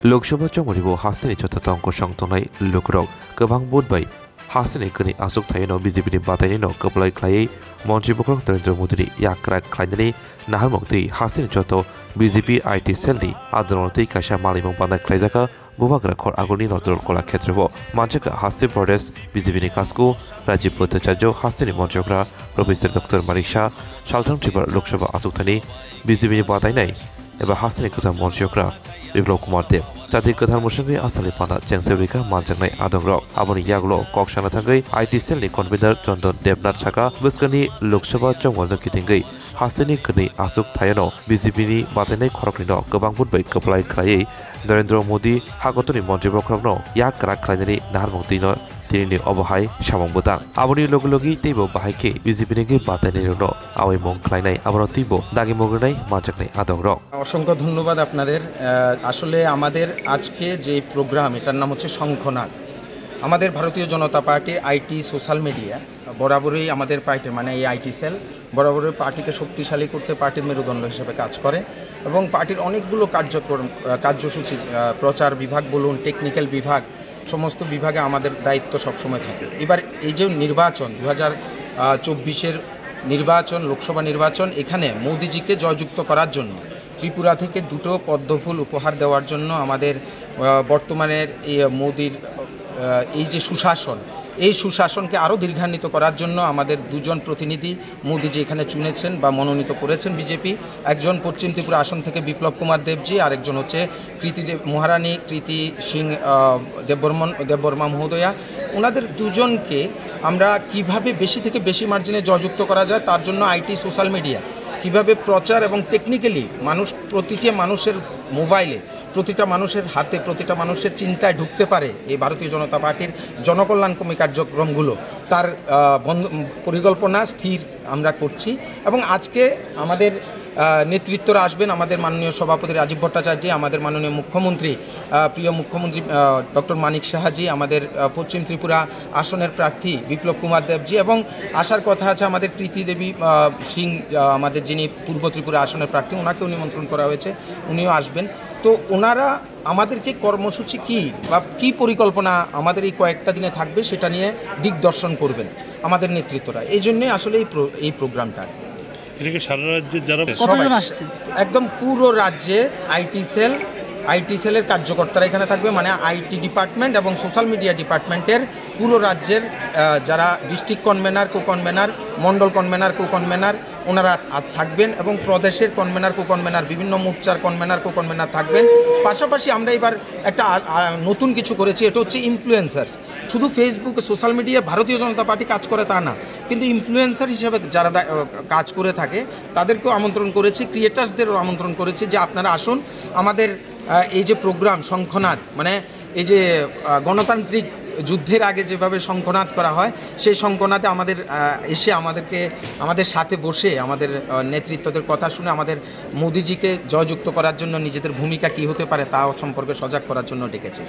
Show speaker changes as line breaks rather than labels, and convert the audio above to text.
लोकसभा चौमरिबो हास्तानि चतुर्थ अंक संतनाय लोकरक गोबां बुधबाय हास्तानि गोनि आसुक थायनो बीजेपीनि बादायनायनो कपलाय खायै मन्त्रि बख्रं नरेन्द्र मोदीनि याक्रा खायनानै नाहारमक्ति हास्तानि चत बीजेपी आईटी सेलनि आदरनतै काशा मालिमं बानाय खायजाका बुबाग्रा खर आगुनि नजर कला क्षेत्रबो मानसिका हास्ति प्रदेश बीजेपीनि कास्को राजीव भट्टाचार्य हास्तानि मन्त्रिफ्रा प्रोफेसर डॉक्टर मानिक शाह सालथाम त्रिपुरा लोकसभा आसुकथानि बीजेपीनि बादायनाय एबा हास्तानि गोजाम मन्त्रिफ्रा बिप्लब कुमार देव जाति गोथार मुसुंनि आसामनि पाना जेंसेरिका मानजांनाय आदंग्रक आबनि यागलो कक्साना थांगै आईटी सेलनि कन्वेनर चंदन देवनाथ साका बोसकानि लोकसभा चौमलनो किथिंगै हास्तानि गोनै आसुक थायनो बीजेपीनि बादायनाय खरकनिनो गोबां बुधबाय कपलाय खायै नरेन्द्र मोदी हागतनि मन्त्रि बख्रंनो याक राग खायनानै नाहारमक्तिनो तिनि अबहाय सामंबोदा आबनि लगलगि तेबो बाहायके बीजेपीनि बादायनायनो आवै मं खायनाय आबनो तिबो दागि मग्रनाय मानजांनाय आदंग्रक।
অসংখ্য ধন্যবাদ আপনাদের। আসলে আমাদের আজকে যে প্রোগ্রাম এটার নাম হচ্ছে শঙ্খনাদ। আমাদের ভারতীয় জনতা পার্টি আইটি সোশ্যাল মিডিয়া বরাবরই আমাদের পার্টির মানে এই আইটি সেল বরাবরই পার্টিকে শক্তিশালী করতে পার্টির মেরুদণ্ড হিসেবে কাজ করে এবং পার্টির অনেকগুলো কার্যসূচি প্রচার বিভাগ বলুন টেকনিক্যাল বিভাগ সমস্ত বিভাগে আমাদের দায়িত্ব সবসময় থাকে। এবার এই যে নির্বাচন 2024-এর নির্বাচন লোকসভা নির্বাচন এখানে মোদিজিকে জয়যুক্ত করার জন্য ত্রিপুরা থেকে দুটো পদ্মফুল উপহার দেওয়ার জন্য আমাদের বর্তমানের এই মোদির এই যে সুশাসন এই সুশাসনকে আরও দীর্ঘান্বিত করার জন্য আমাদের দুজন প্রতিনিধি মোদিজি এখানে চুনেছেন বা মনোনীত করেছেন বিজেপি। একজন পশ্চিম ত্রিপুরা আসন থেকে বিপ্লব কুমার দেবজি আরেকজন হচ্ছে মহারানী কৃতি সিং দেববর্মা মহোদয়া। ওনাদের দুজনকে আমরা কিভাবে বেশি থেকে বেশি মার্জিনে জয়যুক্ত করা যায় তার জন্য আইটি সোশ্যাল মিডিয়া কিভাবে প্রচার এবং টেকনিক্যালি প্রতিটা মানুষের মোবাইলে প্রতিটা মানুষের হাতে প্রতিটা মানুষের চিন্তায় ঢুকতে পারে এই ভারতীয় জনতা পার্টির জনকল্যাণকর্মী কার্যক্রমগুলো তার পরিকল্পনা স্থির আমরা করছি এবং আজকে আমাদের নেতৃত্বরা আসবেন আমাদের মাননীয় সভাপতি রাজীব ভট্টাচার্য, আমাদের মাননীয় মুখ্যমন্ত্রী প্রিয় মুখ্যমন্ত্রী ডক্টর মানিক শাহজি, আমাদের পশ্চিম ত্রিপুরা আসনের প্রার্থী বিপ্লব কুমার দেবজি এবং আসার কথা আছে আমাদের প্রীতি দেবী সিং আমাদের যিনি পূর্ব ত্রিপুরা আসনের প্রার্থী ওনাকেও নিমন্ত্রণ করা হয়েছে, উনিও আসবেন। তো ওনারা আমাদেরকে কর্মসূচি কী বা কী পরিকল্পনা আমাদের এই কয়েকটা দিনে থাকবে সেটা নিয়ে দিকদর্শন করবেন আমাদের নেতৃত্বরা। এই জন্যে আসলে এই প্রোগ্রামটা
সারা রাজ্যে যারা
একদম পুরো রাজ্যে আইটি সেলের কার্যকর্তারা এখানে থাকবে, মানে আইটি ডিপার্টমেন্ট এবং সোশ্যাল মিডিয়া ডিপার্টমেন্টের পুরো রাজ্যের যারা ডিস্ট্রিক্ট কনভেনার কো কনভেনার মন্ডল কনভেনার কো কনভেনার ওনারা থাকবেন এবং প্রদেশের কনভেনার কো কনভেনার বিভিন্ন মোর্চার কনভেনার কো কনভেনার থাকবেন। পাশাপাশি আমরা এবার একটা নতুন কিছু করেছি, এটা হচ্ছে ইনফ্লুয়েন্সার্স। শুধু ফেসবুক সোশ্যাল মিডিয়া ভারতীয় জনতা পার্টি কাজ করে তা না, কিন্তু ইনফ্লুয়েন্সার হিসেবে যারা কাজ করে থাকে তাদেরকেও আমন্ত্রণ করেছি, ক্রিয়েটার্সদেরও আমন্ত্রণ করেছি যে আপনারা আসুন আমাদের এই যে প্রোগ্রাম শঙ্খনাদ মানে এই যে গণতান্ত্রিক যুদ্ধের আগে যেভাবে শঙ্খনাদ করা হয় সেই শঙ্খনাদে আমাদের এসে আমাদের সাথে বসে আমাদের নেতৃত্বদের কথা শুনে আমাদের মোদিজিকে জয়যুক্ত করার জন্য নিজেদের ভূমিকা কী হতে পারে তা সম্পর্কে সজাগ করার জন্য ডেকেছে।